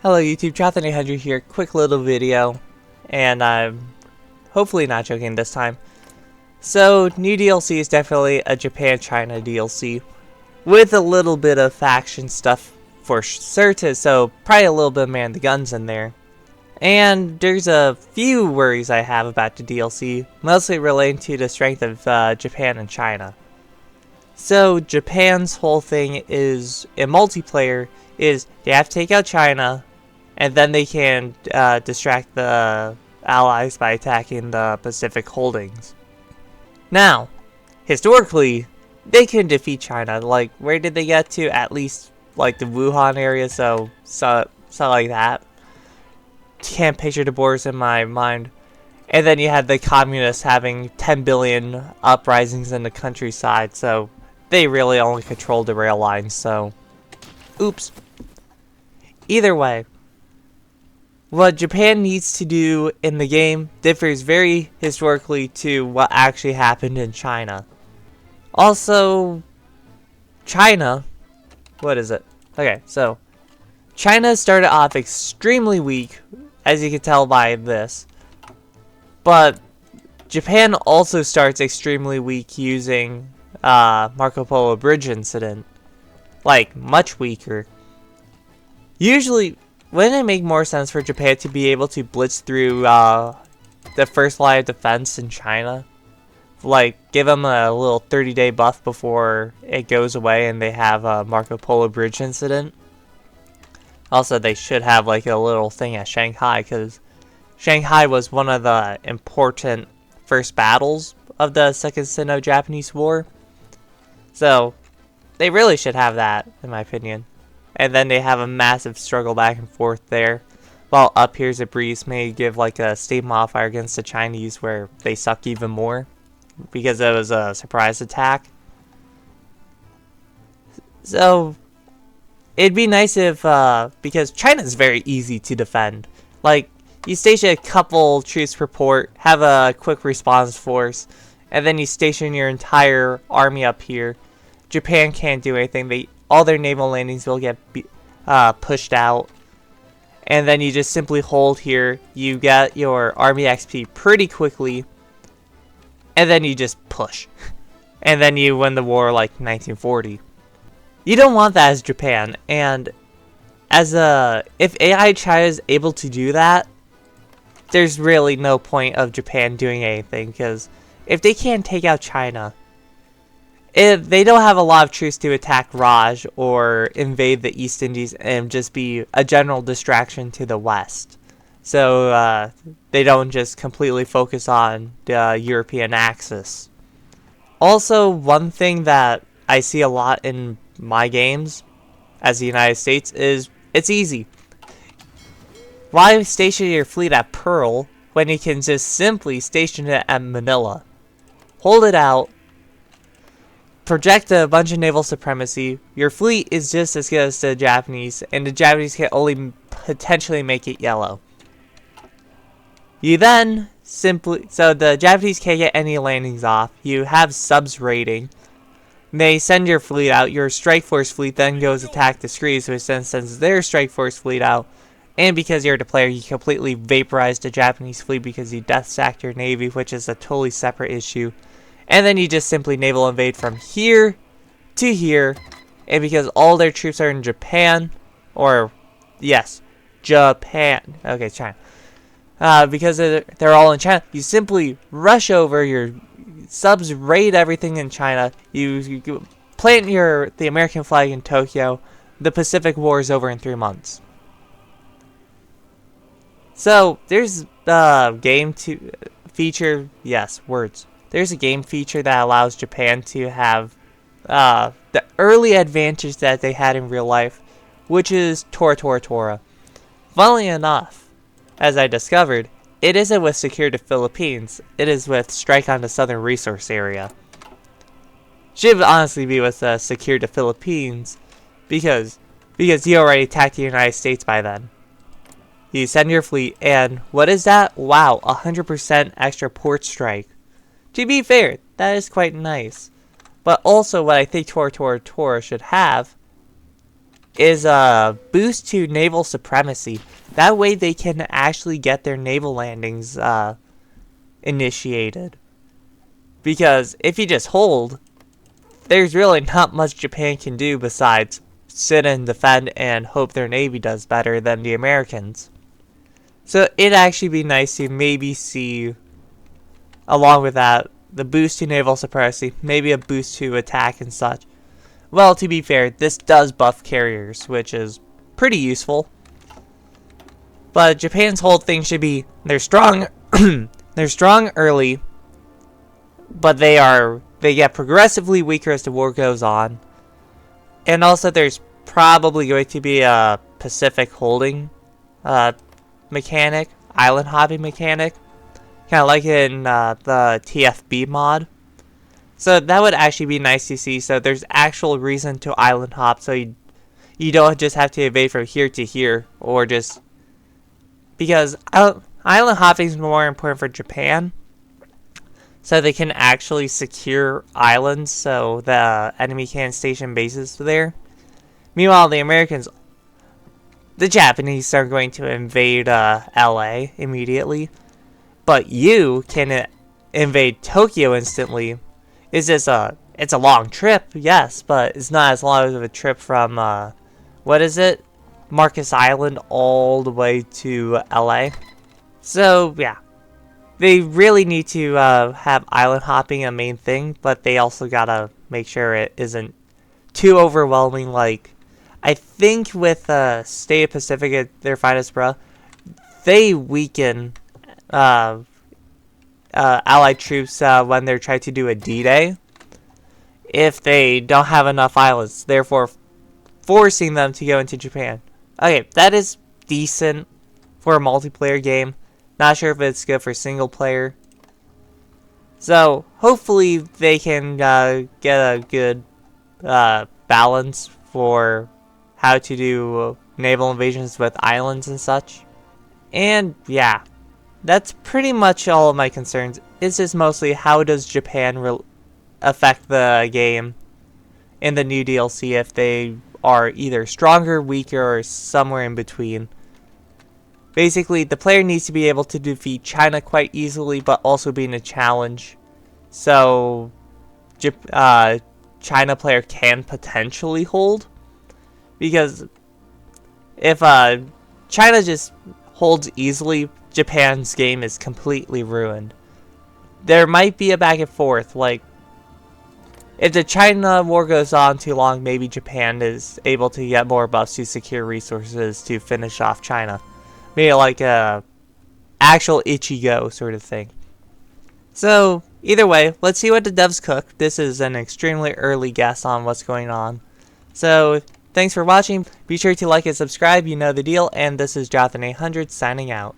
Hello YouTube, Jonathan800 here, quick little video, and I'm hopefully not joking this time. So, new DLC is definitely a Japan-China DLC, with a little bit of faction stuff for certain, so probably a little bit of man the guns in there. And there's a few worries I have about the DLC, mostly relating to the strength of Japan and China. So, Japan's whole thing is, in multiplayer, is they have to take out China, and then they can distract the allies by attacking the Pacific holdings. Now, historically, they can defeat China. Like, where did they get to? At least, like, the Wuhan area, so like that. Can't picture the borders in my mind. And then you had the communists having 10 billion uprisings in the countryside, so they really only controlled the rail lines, so... Oops. Either way, what Japan needs to do in the game differs very historically to what actually happened in China. Also, China, what is it? Okay, so, China started off extremely weak, as you can tell by this. But, Japan also starts extremely weak using Marco Polo Bridge incident. Like, much weaker. Usually, wouldn't it make more sense for Japan to be able to blitz through the first line of defense in China? Like, give them a little 30-day buff before it goes away and they have a Marco Polo Bridge incident. Also, they should have like a little thing at Shanghai, because Shanghai was one of the important first battles of the Second Sino-Japanese War. So, they really should have that, in my opinion. And then they have a massive struggle back and forth there. While up here's a breeze may give like a state modifier against the Chinese where they suck even more. Because it was a surprise attack. So, it'd be nice if, because China's very easy to defend. Like, you station a couple troops per port, have a quick response force, and then you station your entire army up here. Japan can't do anything. All their naval landings will get pushed out. And then you just simply hold here. You get your army XP pretty quickly. And then you just push. And then you win the war like 1940. You don't want that as Japan. And if AI China is able to do that, there's really no point of Japan doing anything. Because if they can't take out China, they don't have a lot of troops to attack Raj or invade the East Indies and just be a general distraction to the West. So they don't just completely focus on the European axis. Also, one thing that I see a lot in my games as the United States is it's easy. Why station your fleet at Pearl when you can just simply station it at Manila? Hold it out. Project a bunch of naval supremacy. Your fleet is just as good as the Japanese, and the Japanese can only potentially make it yellow. You then simply, so the Japanese can't get any landings off. You have subs raiding. They send your fleet out. Your strike force fleet then goes attack the Screes, which then sends their strike force fleet out. And because you're the player, you completely vaporize the Japanese fleet because you death sacked your navy, which is a totally separate issue. And then you just simply naval invade from here to here. And because all their troops are in Japan, or, yes, Japan. Okay, China. Because they're all in China, you simply rush over, your subs raid everything in China. You plant the American flag in Tokyo. The Pacific War is over in 3 months. So, there's a game feature, yes, words. There's a game feature that allows Japan to have the early advantage that they had in real life, which is Tora Tora Tora. Funnily enough, as I discovered, it isn't with Secure the Philippines, it is with Strike on the Southern Resource Area. Should honestly be with Secure the Philippines, because you already attacked the United States by then. You send your fleet, and what is that? Wow, 100% extra port strike. To be fair, that is quite nice. But also what I think Tora Tora Tora should have is a boost to naval supremacy. That way they can actually get their naval landings initiated. Because if you just hold, there's really not much Japan can do besides sit and defend and hope their navy does better than the Americans. So it'd actually be nice to maybe see, along with that, the boost to naval supremacy, maybe a boost to attack and such. Well, to be fair, this does buff carriers, which is pretty useful. But Japan's whole thing should be, they're strong, they're strong early, but they get progressively weaker as the war goes on. And also there's probably going to be a Pacific holding mechanic, island hopping mechanic, kind of like in the TFB mod. So that would actually be nice to see. So there's actual reason to island hop, so you don't just have to evade from here to here, or just because island hopping is more important for Japan, so they can actually secure islands so the enemy can't station bases there. Meanwhile, the Japanese are going to invade LA immediately, but you can invade Tokyo instantly. It's a long trip, yes, but it's not as long of a trip from what is it, Marcus Island all the way to LA. So yeah, they really need to have island hopping a main thing, but they also gotta make sure it isn't too overwhelming. Like I think with State of Pacific at their finest, bruh, they weaken Allied troops when they're trying to do a D-Day if they don't have enough islands, therefore forcing them to go into Japan. Okay, that is decent for a multiplayer game. Not sure if it's good for single player. So hopefully they can get a good balance for how to do naval invasions with islands and such. And yeah, that's pretty much all of my concerns. It's just mostly how does Japan affect the game in the new DLC, if they are either stronger, weaker, or somewhere in between. Basically, the player needs to be able to defeat China quite easily, but also being a challenge. So, China player can potentially hold. Because if China just holds easily, Japan's game is completely ruined. There might be a back and forth, like, if the China war goes on too long, maybe Japan is able to get more buffs to secure resources to finish off China. Maybe like a actual Ichigo sort of thing. So, either way, let's see what the devs cook. This is an extremely early guess on what's going on. So, thanks for watching. Be sure to like and subscribe, you know the deal, and this is Jonathan800 signing out.